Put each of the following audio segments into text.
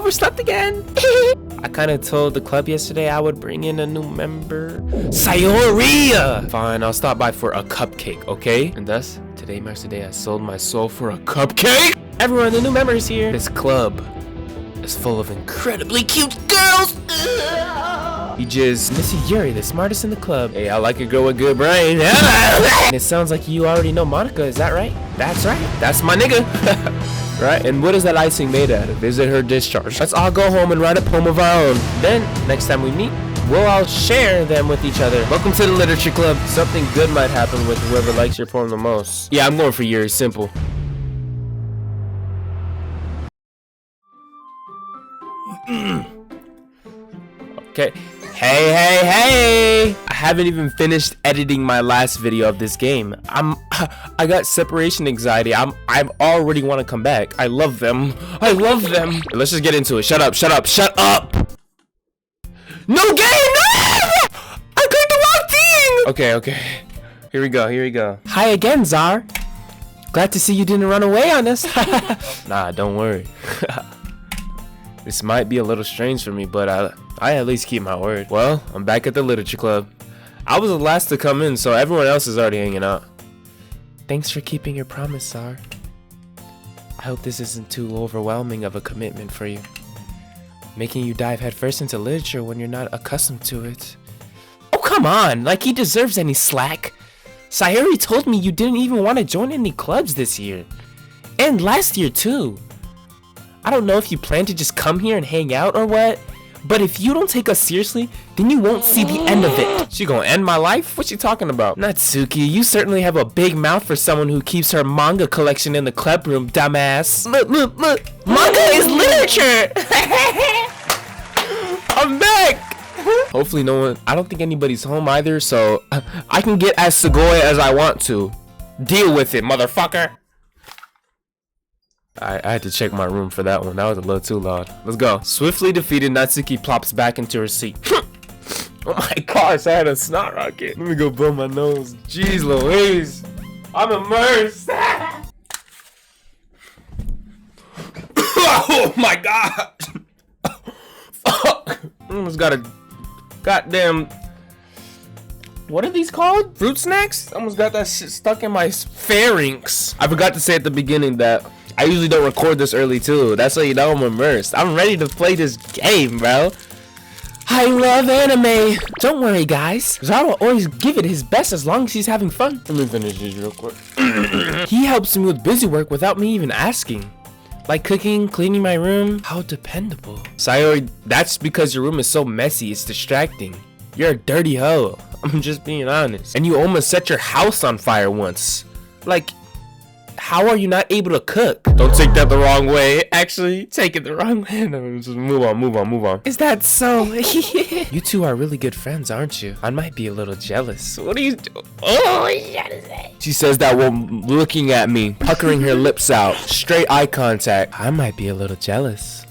overslept again. I kind of told the club yesterday I would bring in a new member. Sayori! Fine, I'll stop by for a cupcake, okay? And thus, today marks the day I sold my soul for a cupcake. Everyone, the new member is here. This club is full of incredibly cute girls. You just Missy Yuri, the smartest in the club. Hey, I like a girl with good brain. And it sounds like you already know Monica, is that right? That's right. That's my nigga. Right? And what is that icing made out of? Is it her discharge? Let's all go home and write a poem of our own. Then, next time we meet, we'll all share them with each other. Welcome to the literature club. Something good might happen with whoever likes your poem the most. Yeah, I'm going for Yuri. Simple. Okay. Hey! I haven't even finished editing my last video of this game. I got separation anxiety. I already want to come back. I love them. Let's just get into it. Shut up. No game! No! I clicked the wrong thing! Okay. Here we go. Hi again, Czar. Glad to see you didn't run away on us. Nah, don't worry. This might be a little strange for me, but I at least keep my word. Well, I'm back at the literature club. I was the last to come in, so everyone else is already hanging out. Thanks for keeping your promise, Czar. I hope this isn't too overwhelming of a commitment for you. Making you dive headfirst into literature when you're not accustomed to it. Oh, come on! Like he deserves any slack. Sayori told me you didn't even want to join any clubs this year. And last year, too. I don't know if you plan to just come here and hang out or what, but if you don't take us seriously, then you won't see the end of it. She gonna end my life? What's she talking about? Natsuki, you certainly have a big mouth for someone who keeps her manga collection in the club room, dumbass. Look. Manga is literature! I'm back! Hopefully no one, I don't think anybody's home either, so I can get as Sugoi as I want to. Deal with it, motherfucker. I had to check my room for that one. That was a little too loud. Let's go. Swiftly defeated, Natsuki plops back into her seat. Oh my gosh, I had a snot rocket. Let me go blow my nose. Jeez Louise. I'm immersed. Oh my god. Fuck. I almost got a goddamn... What are these called? Fruit snacks? I almost got that shit stuck in my pharynx. I forgot to say at the beginning that I usually don't record this early too. That's how you know I'm immersed. I'm ready to play this game, bro. I love anime. Don't worry, guys. Zara will always give it his best as long as he's having fun. Let me finish this real quick. He helps me with busy work without me even asking. Like cooking, cleaning my room. How dependable. Sayori, that's because your room is so messy. It's distracting. You're a dirty hoe. I'm just being honest. And you almost set your house on fire once. Like, how are you not able to cook? Don't take that the wrong way. Actually, take it the wrong way. No, just move on. Is that so? You two are really good friends, aren't you? I might be a little jealous. What are you doing? Oh, she says that while looking at me, puckering her lips out. Straight eye contact. I might be a little jealous.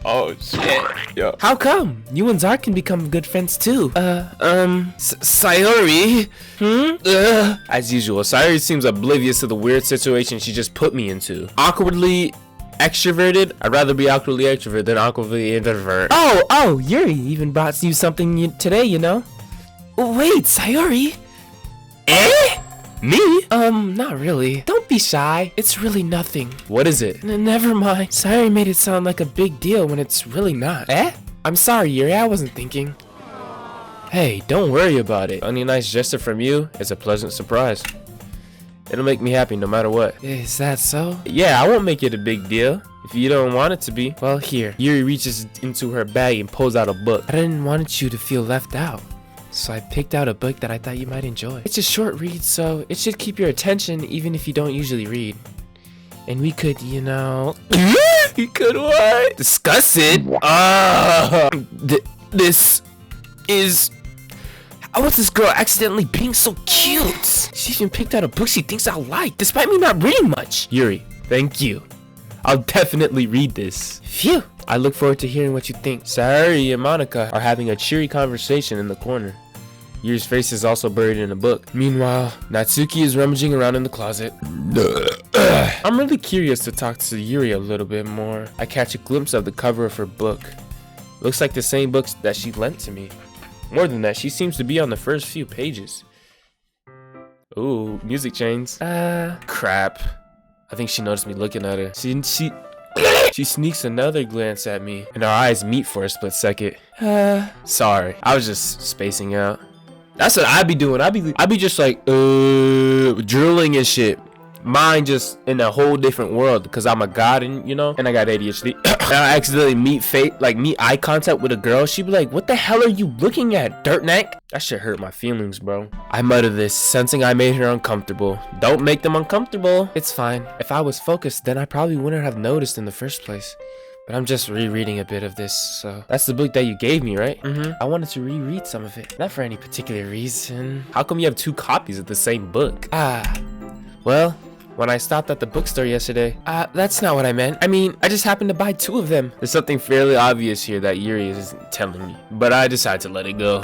Oh shit. Yo. How come? You and Zar can become good friends too. Sayori? As usual, Sayori seems oblivious to the weird situation she just put me into. Awkwardly extroverted? I'd rather be awkwardly extroverted than awkwardly introvert. Oh, Yuri even brought you something today, you know? Wait, Sayori? Eh? Me? Not really. Don't be shy. It's really nothing. What is it? Never mind. Sayori made it sound like a big deal when it's really not. Eh? I'm sorry, Yuri. I wasn't thinking. Hey, don't worry about it. Any nice gesture from you is a pleasant surprise. It'll make me happy no matter what. Is that so? Yeah, I won't make it a big deal. If you don't want it to be. Well, here. Yuri reaches into her bag and pulls out a book. I didn't want you to feel left out. So I picked out a book that I thought you might enjoy. It's a short read, so it should keep your attention even if you don't usually read. And we could, you know... We could what? Discuss it? This is... How was this girl accidentally being so cute? She even picked out a book she thinks I'll like, despite me not reading much. Yuri, thank you. I'll definitely read this. Phew. I look forward to hearing what you think. Sayori and Monica are having a cheery conversation in the corner. Yuri's face is also buried in a book. Meanwhile, Natsuki is rummaging around in the closet. I'm really curious to talk to Yuri a little bit more. I catch a glimpse of the cover of her book. Looks like the same books that she lent to me. More than that, she seems to be on the first few pages. Ooh, music chains. Crap. I think she noticed me looking at her. She sneaks another glance at me, and our eyes meet for a split second. Sorry, I was just spacing out. That's what I be doing. I be just like drooling and shit. Mine just in a whole different world because I'm a god, and you know, and I got ADHD. And I accidentally meet eye contact with a girl. She'd be like, "What the hell are you looking at, dirt neck?" That shit hurt my feelings, bro. I mutter this, sensing I made her uncomfortable. Don't make them uncomfortable. It's fine. If I was focused, then I probably wouldn't have noticed in the first place. But I'm just rereading a bit of this, so. That's the book that you gave me, right? I wanted to reread some of it. Not for any particular reason. How come you have 2 copies of the same book? Well, when I stopped at the bookstore yesterday, that's not what I meant. I mean, I just happened to buy 2 of them. There's something fairly obvious here that Yuri isn't telling me, but I decided to let it go.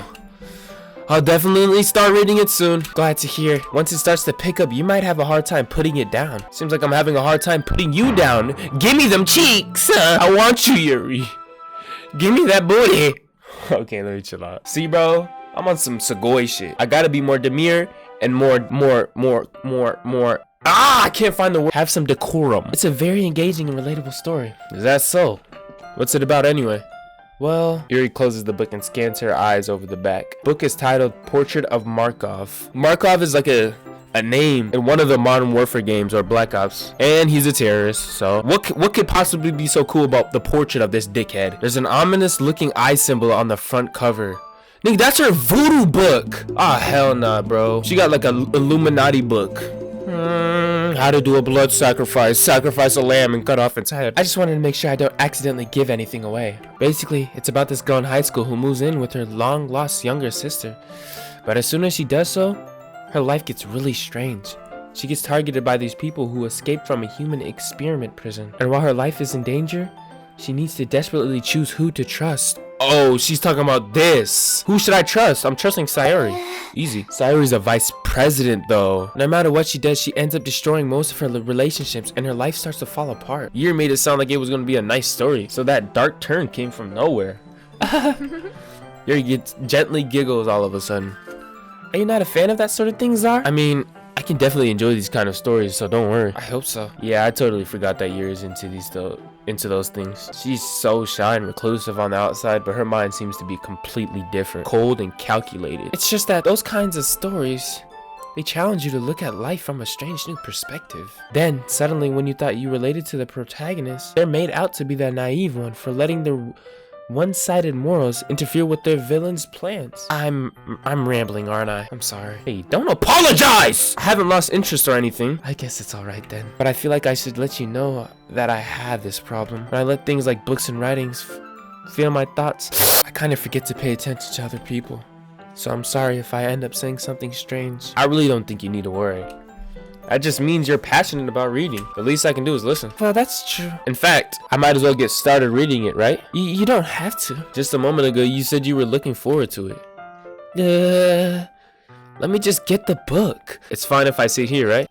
I'll definitely start reading it soon. Glad to hear. Once it starts to pick up, you might have a hard time putting it down. Seems like I'm having a hard time putting you down. Give me them cheeks. I want you, Yuri. Give me that booty. Okay, let me chill out. See, bro, I'm on some Segoy shit. I gotta be more demure and more. I can't find the word. Have some decorum. It's a very engaging and relatable story. Is that so? What's it about anyway? Well, Yuri closes the book and scans her eyes over the back. Book is titled Portrait of Markov. Markov is like a name in one of the Modern Warfare games or Black Ops. And he's a terrorist, so what could possibly be so cool about the portrait of this dickhead? There's an ominous looking eye symbol on the front cover. Nigga, that's her voodoo book. Ah, hell nah, bro. She got like a Illuminati book. How to do a blood sacrifice a lamb and cut off its head. I just wanted to make sure I don't accidentally give anything away. Basically, it's about this girl in high school who moves in with her long lost younger sister, but as soon as she does so, her life gets really strange. She gets targeted by these people who escaped from a human experiment prison, and while her life is in danger, she needs to desperately choose who to trust. Oh, she's talking about this. Who should I trust? I'm trusting Sayuri. Easy. Sayuri's a vice president, though. No matter what she does, she ends up destroying most of her relationships, and her life starts to fall apart. Yuri made it sound like it was going to be a nice story, so that dark turn came from nowhere. Yuri gently giggles all of a sudden. Are you not a fan of that sort of thing, Czar? I mean, I can definitely enjoy these kind of stories, so don't worry. I hope so. Yeah, I totally forgot that Yuri's into those things. She's so shy and reclusive on the outside, but her mind seems to be completely different, cold and calculated. It's just that those kinds of stories, they challenge you to look at life from a strange new perspective. Then, suddenly, when you thought you related to the protagonist, they're made out to be the naive one for letting their one-sided morals interfere with their villain's plans. I'm rambling, aren't I? I'm sorry. Hey, don't apologize! I haven't lost interest or anything. I guess it's alright then. But I feel like I should let you know that I have this problem. When I let things like books and writings feel my thoughts, I kind of forget to pay attention to other people. So I'm sorry if I end up saying something strange. I really don't think you need to worry. That just means you're passionate about reading. The least I can do is listen. Well, that's true. In fact, I might as well get started reading it, right? You don't have to. Just a moment ago, you said you were looking forward to it. Let me just get the book. It's fine if I sit here, right?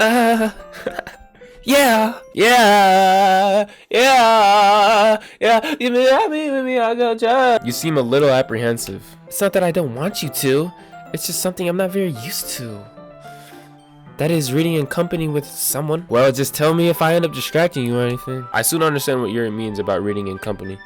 Yeah. You seem a little apprehensive. It's not that I don't want you to. It's just something I'm not very used to. That is, reading in company with someone. Well, just tell me if I end up distracting you or anything. I soon understand what Yuri means about reading in company.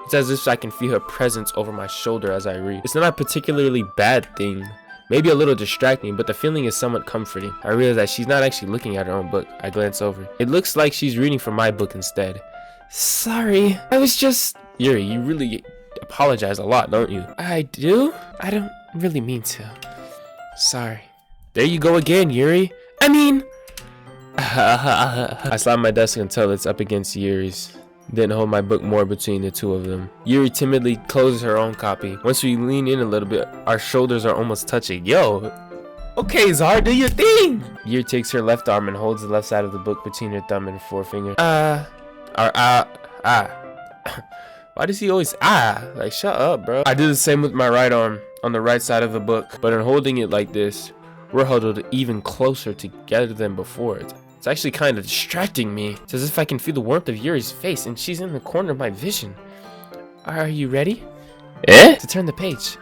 It's as if I can feel her presence over my shoulder as I read. It's not a particularly bad thing. Maybe a little distracting, but the feeling is somewhat comforting. I realize that she's not actually looking at her own book. I glance over. It looks like she's reading from my book instead. Sorry, I was just... Yuri, you really apologize a lot, don't you? I do? I don't really mean to. Sorry. There you go again, Yuri. I mean... I slam my desk until it's up against Yuri's. Then hold my book more between the two of them. Yuri timidly closes her own copy. Once we lean in a little bit, our shoulders are almost touching. Yo! Okay, Zara, do your thing! Yuri takes her left arm and holds the left side of the book between her thumb and forefinger. Why does he always Like, shut up, bro. I do the same with my right arm on the right side of the book. But in holding it like this, we're huddled even closer together than before. It's It's actually kind of distracting me. It's as if I can feel the warmth of Yuri's face, and she's in the corner of my vision. Are you ready? To turn the page.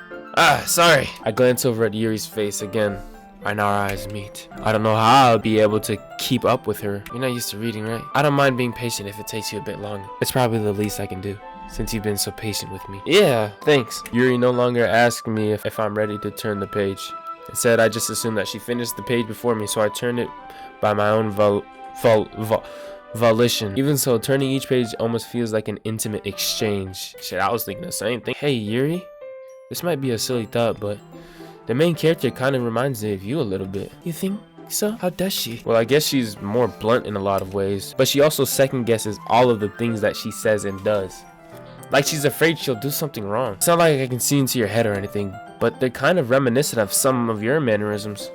Sorry. I glance over at Yuri's face again, and our eyes meet. I don't know how I'll be able to keep up with her. You're not used to reading, right? I don't mind being patient if it takes you a bit longer. It's probably the least I can do, since you've been so patient with me. Yeah, thanks. Yuri no longer asks me if I'm ready to turn the page. Instead, I just assumed that she finished the page before me, so I turned it by my own volition. Even so, turning each page almost feels like an intimate exchange. Shit, I was thinking the same thing. Hey, Yuri. This might be a silly thought, but the main character kind of reminds me of you a little bit. You think so? How does she? Well, I guess she's more blunt in a lot of ways, but she also second guesses all of the things that she says and does. Like she's afraid she'll do something wrong. It's not like I can see into your head or anything, but they're kind of reminiscent of some of your mannerisms.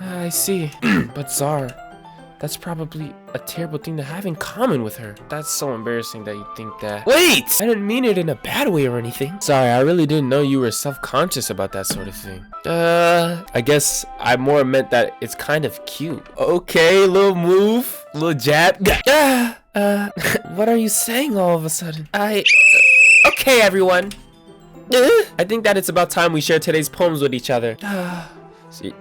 I see. But Zar, that's probably a terrible thing to have in common with her. That's so embarrassing that you think that. Wait! I didn't mean it in a bad way or anything. Sorry, I really didn't know you were self-conscious about that sort of thing. I guess I more meant that it's kind of cute. Okay, little move, little jab. What are you saying all of a sudden? Okay, everyone. I think that it's about time we share today's poems with each other.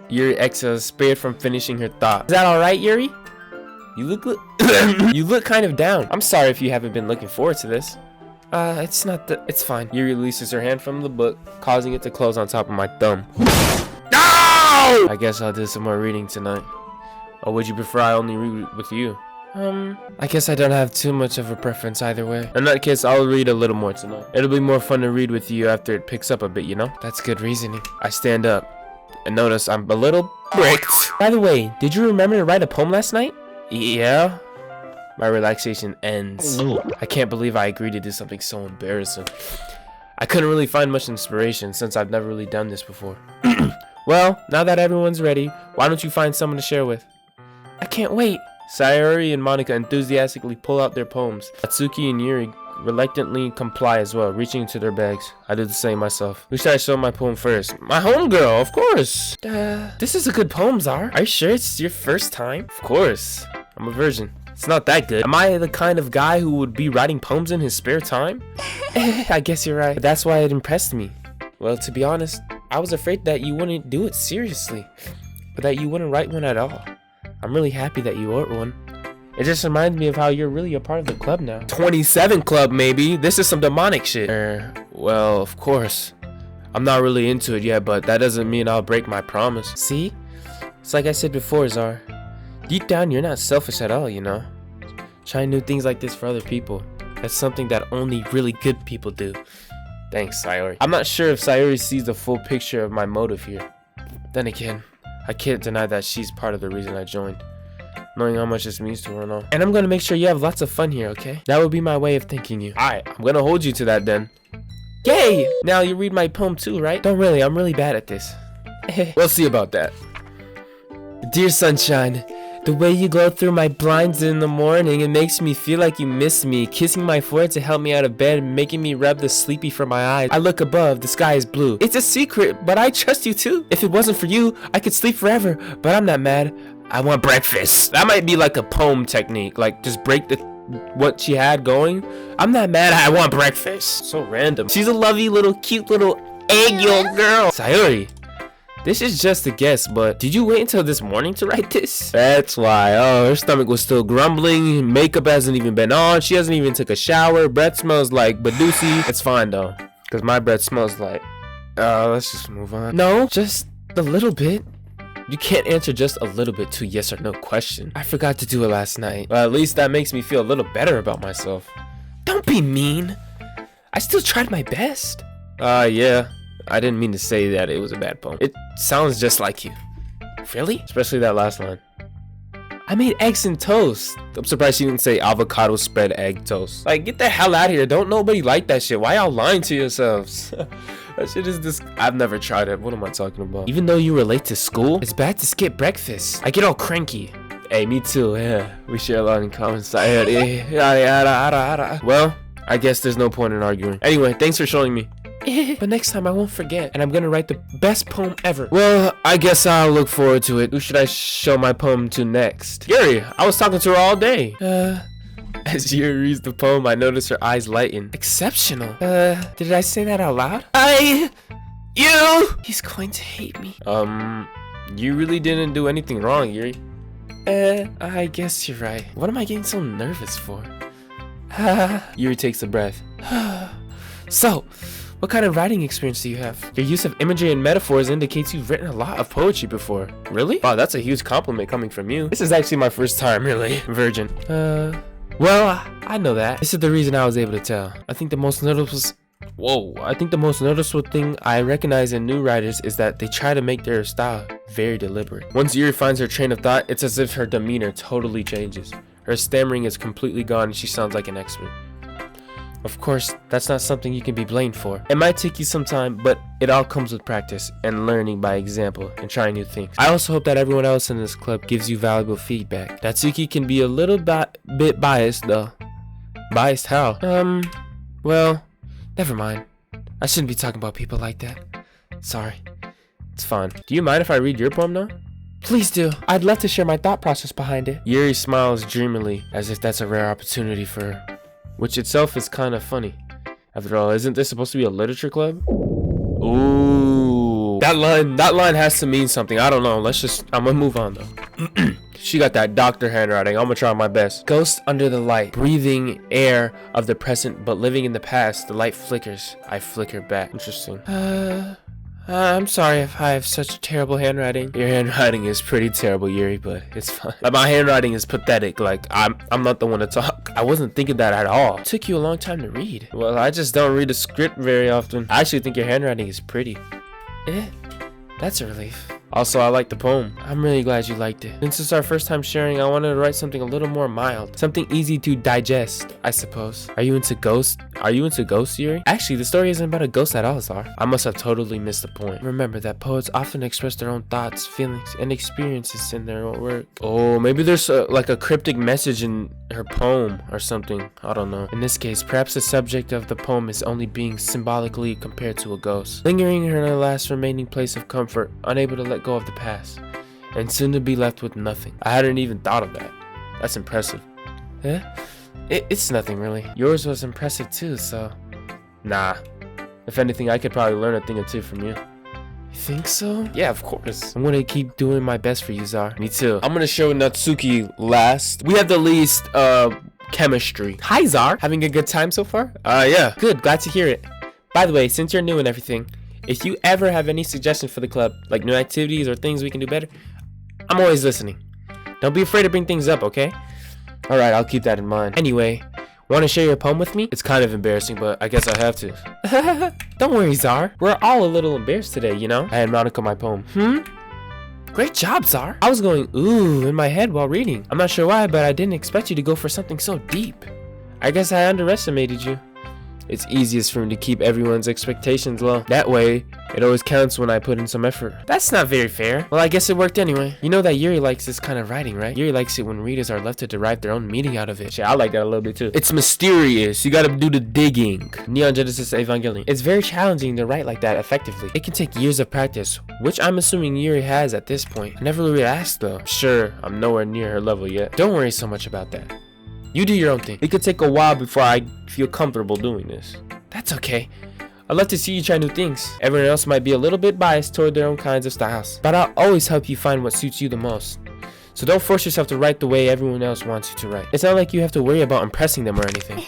Yuri exhales, spared from finishing her thought. Is that alright, Yuri? You look kind of down. I'm sorry if you haven't been looking forward to this. It's fine. Yuri releases her hand from the book, causing it to close on top of my thumb. No! I guess I'll do some more reading tonight. Or would you prefer I only read with you? I guess I don't have too much of a preference either way. In that case, I'll read a little more tonight. It'll be more fun to read with you after it picks up a bit, you know? That's good reasoning. I stand up and notice I'm a little bricked. By the way, did you remember to write a poem last night? Yeah. My relaxation ends. I can't believe I agreed to do something so embarrassing. I couldn't really find much inspiration since I've never really done this before. Well, now that everyone's ready, why don't you find someone to share with? I can't wait. Sayori and Monica enthusiastically pull out their poems. Atsuki and Yuri reluctantly comply as well, reaching into their bags. I do the same myself. Who should I show my poem first? My homegirl, of course. This is a good poem, Zar. Are you sure it's your first time? Of course. I'm a virgin. It's not that good. Am I the kind of guy who would be writing poems in his spare time? I guess you're right. But that's why it impressed me. Well, to be honest, I was afraid that you wouldn't do it seriously, or that you wouldn't write one at all. I'm really happy that you wrote one. It just reminds me of how you're really a part of the club now. 27 club, maybe. This is some demonic shit. Well, of course. I'm not really into it yet, but that doesn't mean I'll break my promise. See? It's like I said before, Zar. Deep down, you're not selfish at all, you know? Trying new things like this for other people. That's something that only really good people do. Thanks, Sayori. I'm not sure if Sayori sees the full picture of my motive here. Then again, I can't deny that she's part of the reason I joined. Knowing how much this means to her and all. And I'm gonna make sure you have lots of fun here, okay? That would be my way of thanking you. Alright, I'm gonna hold you to that then. Yay! Now you read my poem too, right? Don't really, I'm really bad at this. We'll see about that. Dear sunshine, the way you glow through my blinds in the morning, it makes me feel like you miss me. Kissing my forehead to help me out of bed, making me rub the sleepy from my eyes. I look above, the sky is blue. It's a secret, but I trust you too. If it wasn't for you, I could sleep forever, but I'm not mad. I want breakfast. That might be like a poem technique, like just break what she had going. I'm not mad, I want breakfast. So random. She's a lovely little cute little egg yolk girl. Sayori, this is just a guess, but did you wait until this morning to write this? That's why. Oh, her stomach was still grumbling. Makeup hasn't even been on. She hasn't even took a shower. Breath smells like Badusi. It's fine though, because my breath smells like... let's just move on. No, just a little bit. You can't answer just a little bit to yes or no question. I forgot to do it last night. Well, at least that makes me feel a little better about myself. Don't be mean. I still tried my best. Yeah. I didn't mean to say that it was a bad poem. It sounds just like you. Really? Especially that last line. I made eggs and toast. I'm surprised you didn't say avocado spread egg toast. Like, get the hell out of here. Don't nobody like that shit. Why y'all lying to yourselves? That shit is this. I've never tried it. What am I talking about? Even though you were late to school, it's bad to skip breakfast. I get all cranky. Hey, me too. Yeah, we share a lot in common. Well, I guess there's no point in arguing. Anyway, thanks for showing me. But next time I won't forget, and I'm gonna write the best poem ever. Well, I guess I'll look forward to it. Who should I show my poem to next? Yuri, I was talking to her all day. As Yuri reads the poem, I notice her eyes lighten. Exceptional. Did I say that out loud? He's going to hate me. You really didn't do anything wrong, Yuri. I guess you're right. What am I getting so nervous for? Yuri takes a breath. So, what kind of writing experience do you have? Your use of imagery and metaphors indicates you've written a lot of poetry before. Really? Wow, that's a huge compliment coming from you. This is actually my first time, really. Virgin. Well, I know that. This is the reason I was able to tell. I think the most noticeable thing I recognize in new writers is that they try to make their style very deliberate. Once Yuri finds her train of thought, it's as if her demeanor totally changes. Her stammering is completely gone and she sounds like an expert. Of course, that's not something you can be blamed for. It might take you some time, but it all comes with practice and learning by example and trying new things. I also hope that everyone else in this club gives you valuable feedback. Natsuki can be a little bit biased though. Biased how? Well, never mind. I shouldn't be talking about people like that. Sorry. It's fine. Do you mind if I read your poem now? Please do. I'd love to share my thought process behind it. Yuri smiles dreamily, as if that's a rare opportunity for her. Which itself is kind of funny. After all, isn't this supposed to be a literature club? Ooh. That line has to mean something. I don't know. I'm gonna move on though. She got that doctor handwriting. I'm gonna try my best. Ghost under the light, breathing air of the present, but living in the past. The light flickers. I flicker back. Interesting. I'm sorry if I have such terrible handwriting. Your handwriting is pretty terrible, Yuri, but it's fine. Like, my handwriting is pathetic. Like, I'm not the one to talk. I wasn't thinking that at all. It took you a long time to read. Well, I just don't read a script very often. I actually think your handwriting is pretty. That's a relief. Also, I like the poem. I'm really glad you liked it. Since it's our first time sharing, I wanted to write something a little more mild. Something easy to digest, I suppose. Are you into ghosts? Yuri? Actually, the story isn't about a ghost at all, Zar. I must have totally missed the point. Remember that poets often express their own thoughts, feelings, and experiences in their own work. Oh, maybe there's like a cryptic message in her poem or something. I don't know. In this case, perhaps the subject of the poem is only being symbolically compared to a ghost. Lingering in her last remaining place of comfort, unable to let go of the past, and soon to be left with nothing. I hadn't even thought of that. That's impressive. It's nothing really. Yours was impressive too, so nah. If anything, I could probably learn a thing or two from you. You think so? Yeah, of course. I'm gonna keep doing my best for you, Zar. Me too. I'm gonna show Natsuki last. We have the least chemistry. Hi, Zar. Having a good time so far? Yeah. Good. Glad to hear it. By the way, since you're new and everything, if you ever have any suggestions for the club, like new activities or things we can do better, I'm always listening. Don't be afraid to bring things up, okay? Alright, I'll keep that in mind. Anyway, want to share your poem with me? It's kind of embarrassing, but I guess I have to. Don't worry, Zar. We're all a little embarrassed today, you know? I had Monica my poem. Great job, Zar. I was going ooh in my head while reading. I'm not sure why, but I didn't expect you to go for something so deep. I guess I underestimated you. It's easiest for me to keep everyone's expectations low. That way, it always counts when I put in some effort. That's not very fair. Well, I guess it worked anyway. You know that Yuri likes this kind of writing, right? Yuri likes it when readers are left to derive their own meaning out of it. Shit, I like that a little bit too. It's mysterious. You gotta do the digging. Neon Genesis Evangelion. It's very challenging to write like that effectively. It can take years of practice, which I'm assuming Yuri has at this point. I never really asked though. Sure, I'm nowhere near her level yet. Don't worry so much about that. You do your own thing. It could take a while before I feel comfortable doing this. That's okay. I'd love to see you try new things. Everyone else might be a little bit biased toward their own kinds of styles, but I'll always help you find what suits you the most. So don't force yourself to write the way everyone else wants you to write. It's not like you have to worry about impressing them or anything.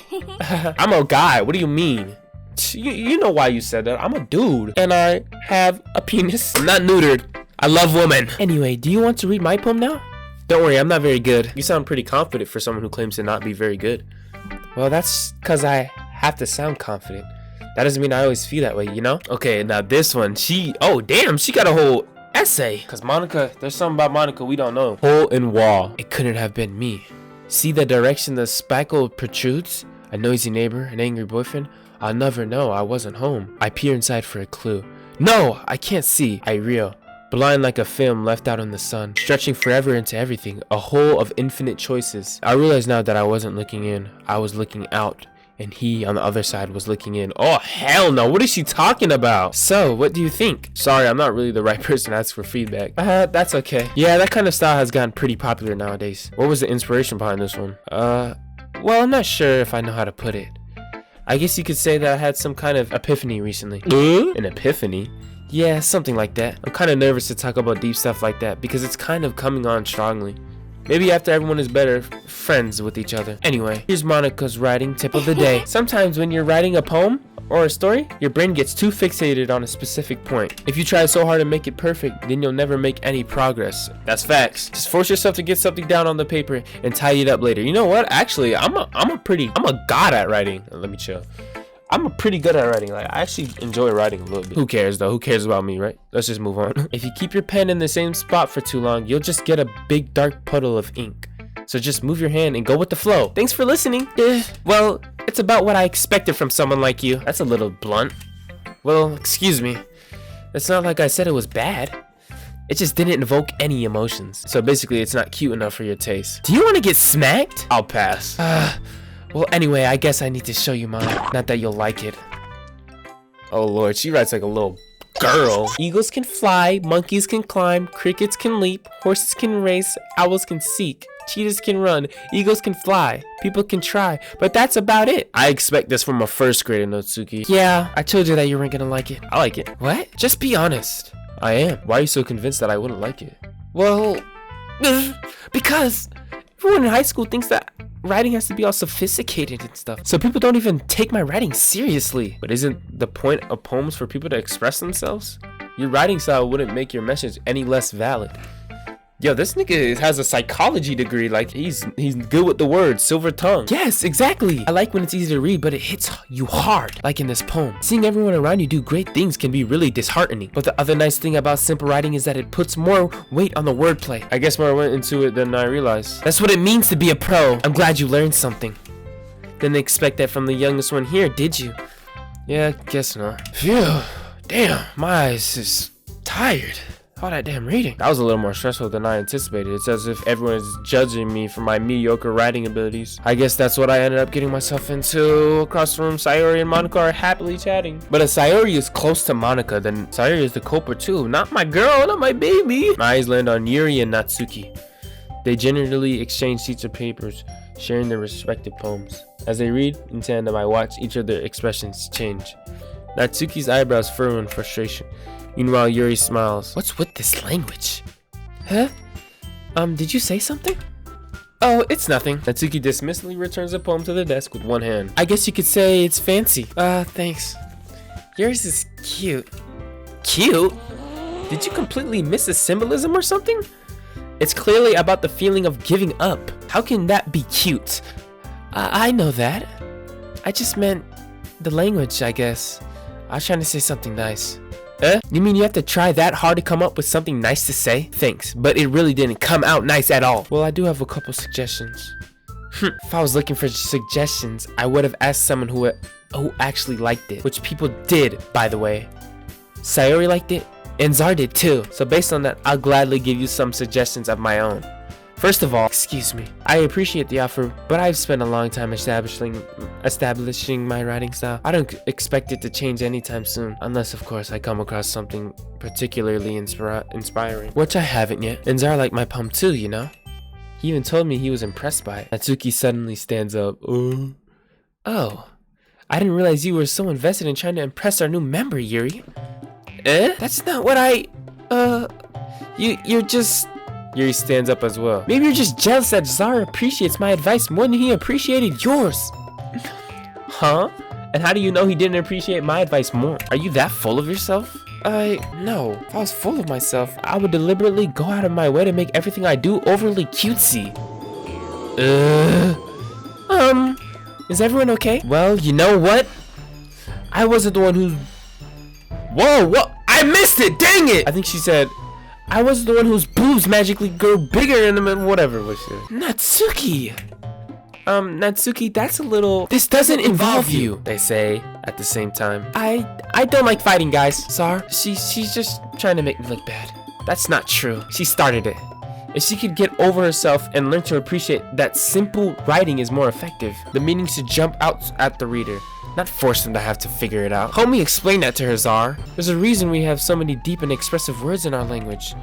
I'm a guy. What do you mean? You know why you said that. I'm a dude. And I have a penis. I'm not neutered. I love women. Anyway, do you want to read my poem now? Don't worry, I'm not very good. You sound pretty confident for someone who claims to not be very good. Well, that's because I have to sound confident. That doesn't mean I always feel that way, you know? Okay, now this one, oh damn, she got a whole essay. Cause Monica, there's something about Monica we don't know. Hole in wall. It couldn't have been me. See the direction the spackle protrudes? A noisy neighbor, an angry boyfriend? I'll never know, I wasn't home. I peer inside for a clue. No, I can't see. I reel. Blind like a film left out in the sun, stretching forever into everything, a hole of infinite choices. I realize now that I wasn't looking in, I was looking out and he on the other side was looking in. Oh, hell no. What is she talking about? So, what do you think? Sorry, I'm not really the right person to ask for feedback. That's okay. Yeah, that kind of style has gotten pretty popular nowadays. What was the inspiration behind this one? Well, I'm not sure if I know how to put it. I guess you could say that I had some kind of epiphany recently. An epiphany? Yeah, something like that. I'm kind of nervous to talk about deep stuff like that because it's kind of coming on strongly. Maybe after everyone is better friends with each other. Anyway, here's Monica's writing tip of the day. Sometimes when you're writing a poem or a story, your brain gets too fixated on a specific point. If you try so hard to make it perfect, then you'll never make any progress. That's facts. Just force yourself to get something down on the paper and tidy it up later. You know what? Actually, I'm a god at writing. Let me chill. I'm pretty good at writing. Like, I actually enjoy writing a little bit. Who cares though? Who cares about me, right? Let's just move on. If you keep your pen in the same spot for too long, you'll just get a big dark puddle of ink. So just move your hand and go with the flow. Thanks for listening. Well, it's about what I expected from someone like you. That's a little blunt. Well, excuse me. It's not like I said it was bad. It just didn't evoke any emotions. So basically, it's not cute enough for your taste. Do you want to get smacked? I'll pass. Well, anyway, I guess I need to show you mine. Not that you'll like it. Oh, Lord, she writes like a little girl. Eagles can fly, monkeys can climb, crickets can leap, horses can race, owls can seek, cheetahs can run, eagles can fly, people can try, but that's about it. I expect this from a first grader, Natsuki. Yeah, I told you that you weren't gonna like it. I like it. What? Just be honest. I am. Why are you so convinced that I wouldn't like it? Well, because everyone in high school thinks that writing has to be all sophisticated and stuff. So people don't even take my writing seriously. But isn't the point of poems for people to express themselves? Your writing style wouldn't make your message any less valid. Yo, this nigga has a psychology degree. Like, he's good with the words, silver tongue. Yes, exactly. I like when it's easy to read, but it hits you hard, like in this poem. Seeing everyone around you do great things can be really disheartening. But the other nice thing about simple writing is that it puts more weight on the wordplay. I guess more went into it than I realized. That's what it means to be a pro. I'm glad you learned something. Didn't expect that from the youngest one here, did you? Yeah, guess not. Phew. Damn, my eyes is tired. All that damn reading. That was a little more stressful than I anticipated. It's as if everyone is judging me for my mediocre writing abilities. I guess that's what I ended up getting myself into. Across the room, Sayori and Monica are happily chatting. But if Sayori is close to Monica, then Sayori is the culprit too. Not my girl, not my baby. My eyes land on Yuri and Natsuki. They generally exchange sheets of papers, sharing their respective poems. As they read in tandem, I watch each of their expressions change. Natsuki's eyebrows furrow in frustration. Meanwhile, Yuri smiles. What's with this language? Huh? Did you say something? Oh, it's nothing. Natsuki dismissively returns the poem to the desk with one hand. I guess you could say it's fancy. Thanks. Yours is cute. Cute? Did you completely miss the symbolism or something? It's clearly about the feeling of giving up. How can that be cute? I know that. I just meant the language, I guess. I was trying to say something nice. You mean you have to try that hard to come up with something nice to say? Thanks, but it really didn't come out nice at all. Well, I do have a couple suggestions. If I was looking for suggestions, I would have asked someone who actually liked it, which people did, by the way. Sayori liked it, and Zar did too. So based on that, I'll gladly give you some suggestions of my own. First of all, excuse me, I appreciate the offer, but I've spent a long time establishing my writing style. I don't expect it to change anytime soon, unless of course I come across something particularly inspiring, which I haven't yet. And Zar liked my poem too, you know? He even told me he was impressed by it. Natsuki suddenly stands up. Oh, I didn't realize you were so invested in trying to impress our new member, Yuri. That's not what you're just... Yuri stands up as well. Maybe you're just jealous that Zara appreciates my advice more than he appreciated yours. Huh? And how do you know he didn't appreciate my advice more? Are you that full of yourself? No. If I was full of myself, I would deliberately go out of my way to make everything I do overly cutesy. Is everyone okay? Well, you know what? I wasn't the one who... Whoa, what? I missed it! Dang it! I think she said... I was the one whose boobs magically grow bigger in the middle, whatever was she? Natsuki! Natsuki, that's a little... This doesn't involve you, they say at the same time. I don't like fighting, guys. Zar, she's just trying to make me look bad. That's not true. She started it. If she could get over herself and learn to appreciate that simple writing is more effective, the meaning should jump out at the reader, not force them to have to figure it out. Help me explain that to her, Czar. There's a reason we have so many deep and expressive words in our language.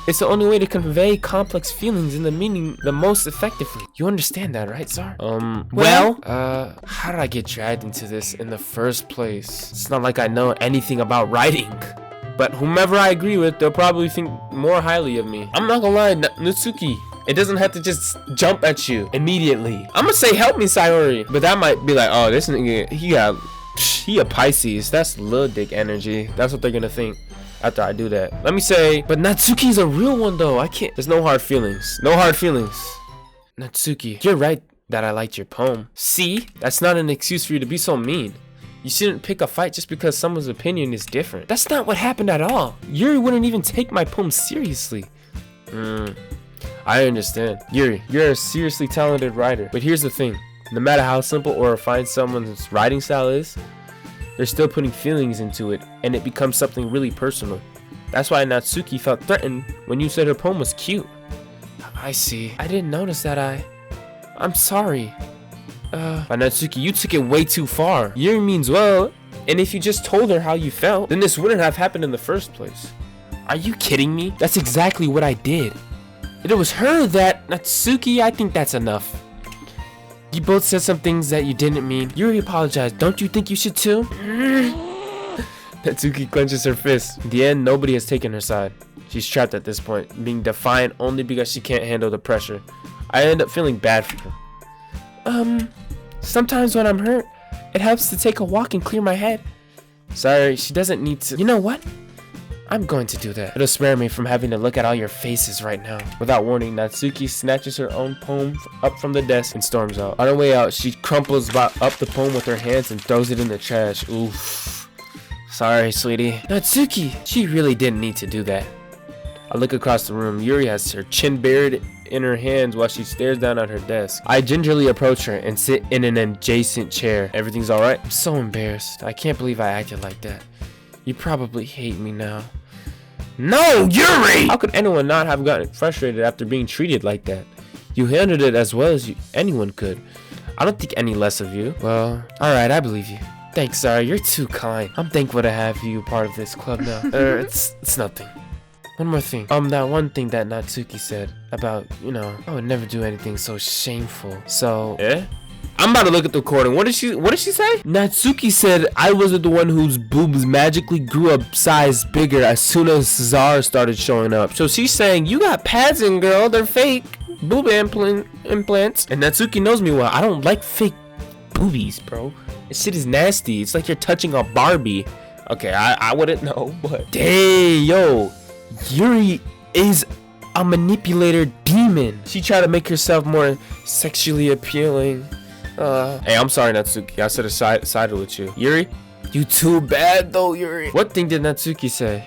It's the only way to convey complex feelings and the meaning the most effectively. You understand that, right, Czar? How did I get dragged into this in the first place? It's not like I know anything about writing. But whomever I agree with, they'll probably think more highly of me. I'm not gonna lie, Natsuki. It doesn't have to just jump at you immediately. I'm gonna say, help me, Sayori. But that might be like, oh, this nigga, he a Pisces. That's little dick energy. That's what they're gonna think after I do that. Let me say, but Natsuki's a real one though. I can't. There's no hard feelings. No hard feelings. Natsuki, you're right that I liked your poem. See, that's not an excuse for you to be so mean. You shouldn't pick a fight just because someone's opinion is different. That's not what happened at all. Yuri wouldn't even take my poem seriously. I understand. Yuri, you're a seriously talented writer. But here's the thing. No matter how simple or refined someone's writing style is, they're still putting feelings into it, and it becomes something really personal. That's why Natsuki felt threatened when you said her poem was cute. I see. I didn't notice that. I'm sorry. But Natsuki, you took it way too far. Yuri means well, and if you just told her how you felt, then this wouldn't have happened in the first place. Are you kidding me? That's exactly what I did. It was her that... Natsuki, I think that's enough. You both said some things that you didn't mean. Yuri apologized. Don't you think you should too? Natsuki clenches her fist. In the end, nobody has taken her side. She's trapped at this point, being defiant only because she can't handle the pressure. I end up feeling bad for her. Sometimes when I'm hurt, it helps to take a walk and clear my head. Sorry, she doesn't need to. You know what? I'm going to do that. It'll spare me from having to look at all your faces right now. Without warning, Natsuki snatches her own poem up from the desk and storms out. On her way out, she crumples up the poem with her hands and throws it in the trash. Oof. Sorry, sweetie. Natsuki, she really didn't need to do that. I look across the room. Yuri has her chin buried in her hands while she stares down at her desk. I gingerly approach her and sit in an adjacent chair. Everything's alright? I'm so embarrassed. I can't believe I acted like that. You probably hate me now. No, Yuri! How could anyone not have gotten frustrated after being treated like that? You handled it as well as anyone could. I don't think any less of you. Well, alright, I believe you. Thanks, sorry, you're too kind. I'm thankful to have you part of this club now. It's nothing. One more thing. That one thing that Natsuki said about, I would never do anything so shameful. So, I'm about to look at the recording. What did she say? Natsuki said I wasn't the one whose boobs magically grew a size bigger as soon as Czar started showing up. So she's saying, you got pads in, girl. They're fake boob implants. And Natsuki knows me well. I don't like fake boobies, bro. This shit is nasty. It's like you're touching a Barbie. Okay, I wouldn't know, but dang, yo. Yuri is a manipulator demon. She tried to make herself more sexually appealing. Hey, I'm sorry, Natsuki. I should have sided with you. Yuri? You too bad, though, Yuri. What thing did Natsuki say?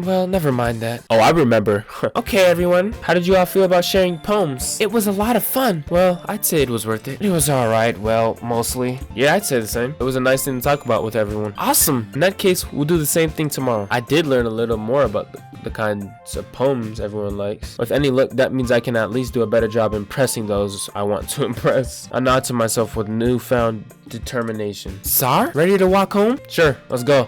Well, never mind that. Oh, I remember. Okay, everyone. How did you all feel about sharing poems? It was a lot of fun. Well, I'd say it was worth it. It was alright. Well, mostly. Yeah, I'd say the same. It was a nice thing to talk about with everyone. Awesome. In that case, we'll do the same thing tomorrow. I did learn a little more about the kinds of poems everyone likes. With any luck, that means I can at least do a better job impressing those I want to impress. I nod to myself with newfound determination. Czar? Ready to walk home? Sure, let's go.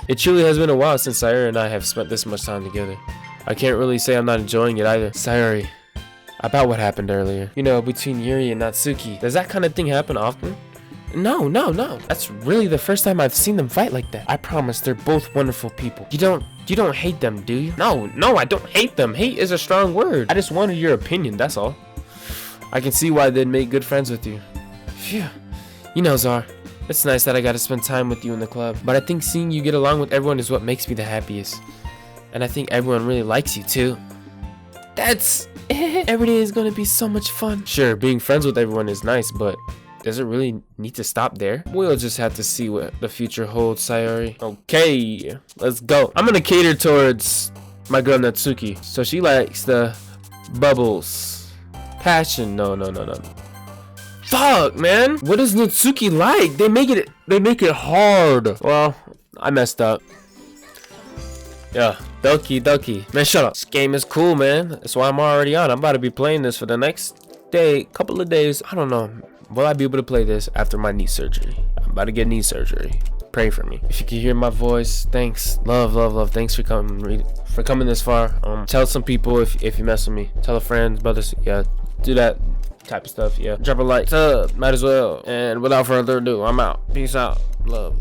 It truly has been a while since Sayori and I have spent this much time together. I can't really say I'm not enjoying it either. Sayori, about what happened earlier. Between Yuri and Natsuki. Does that kind of thing happen often? No. That's really the first time I've seen them fight like that. I promise they're both wonderful people. You don't hate them, do you? No, I don't hate them. Hate is a strong word. I just wanted your opinion, that's all. I can see why they'd make good friends with you. Phew. Czar. It's nice that I got to spend time with you in the club, but I think seeing you get along with everyone is what makes me the happiest. And I think everyone really likes you too. That's every day is going to be so much fun. Sure, being friends with everyone is nice, but does it really need to stop there? We'll just have to see what the future holds, Sayori. Okay, let's go. I'm going to cater towards my girl Natsuki. So she likes the bubbles. Passion. No. Fuck, man. What is Natsuki like? They make it hard. Well, I messed up. Yeah, Doki doki. Man, shut up. This game is cool, man. That's why I'm already on. I'm about to be playing this for the next couple of days. I don't know. Will I be able to play this after my knee surgery? I'm about to get knee surgery. Pray for me. If you can hear my voice, thanks. Love. Thanks for coming this far. Tell some people if you mess with me. Tell a friend, brothers. Yeah, do that type of stuff. Yeah, drop a like, sub, might as well. And without further ado, I'm out. Peace out. Love.